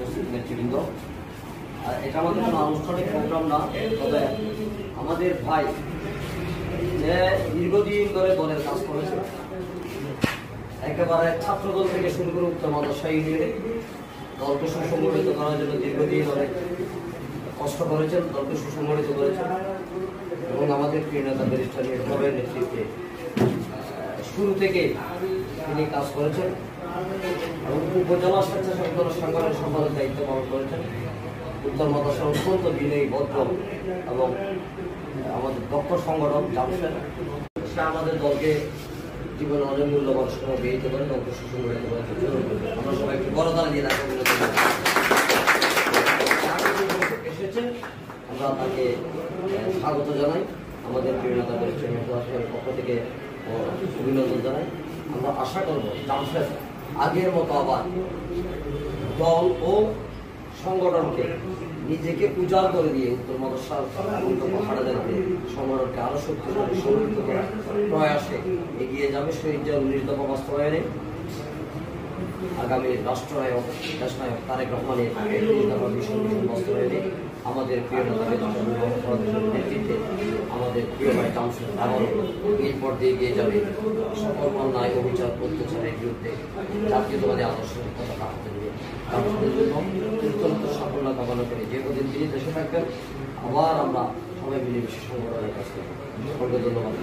উপস্থিত নেতৃবৃন্দ, এটা আমাদের কোনো আনুষ্ঠানিক প্রোগ্রাম না, তবে আমাদের ভাই যে দীর্ঘদিন ধরে দলের কাজ করেছে, একেবারে ছাত্রদল থেকে শুরু করে উত্তর মাদ্রাসা ইউনিয়নে দলকে সুসংগঠিত করার জন্য দীর্ঘদিন অনেক কষ্ট করেছেন, দলকে সুসংগঠিত করেছেন এবং আমাদের প্রিয় নেতা ব্যারিস্টার নির্ভরের নেতৃত্বে শুরু থেকে তিনি কাজ করেছেন এবং উপজেলা স্বেচ্ছাসেবক দলের সংগঠনের সম্পাদক দায়িত্ব পালন করেছেন। উত্তর মাদ্রাসার অত্যন্ত বিনয়ী ভদ্র এবং আমাদের দক্ষ সংগঠন জামশেদ, সে আমাদের দলকে জীবনে অনেক মূল্যবান সময় ব্যয়িত করে দলকে সুসংগঠিত করেছে। আমরা সবাই একটু বড় তারা দিয়ে এসেছেন, আমরা তাকে স্বাগত জানাই। আমাদের প্রিয় নেতা ব্যারিস্টার পক্ষ থেকে অভিনন্দন জানাই। আমরা আশা করব জামশেদ আগের মতো আবার দল ও সংগঠনকে নিজেকে উজাড় করে দিয়ে উত্তর মাদ্রাসার পাহাড়াদেরকে সংগঠনকে আরো শক্তিশালী সমৃদ্ধ করার প্রয়াসে এগিয়ে যাবে। শহীদ জিয়ার 19 দফা বাস্তবায়নে আগামী রাষ্ট্রনায়ক দেশনায়ক তারেক রহমানের 31 দফা মিশন বাস্তবায়নে আমাদের প্রিয় নেতা নেতৃত্বে আমাদের প্রিয় ভাই জামশেদ আবারও এরপর দিয়ে এগিয়ে যাবে সকল অন্যায় অবিচার অত্যাচারের বিরুদ্ধে জাতীয়তাবাদী আদর্শের পতাকা হাতে নিয়ে জামশেদের জন্য অত্যন্ত সাফল্য কামনা করে যে কদিন তিনি দেশে থাকবেন আবার আমরা সবাই মিলে বিশেষ সংগঠনের কাছে ধন্যবাদ।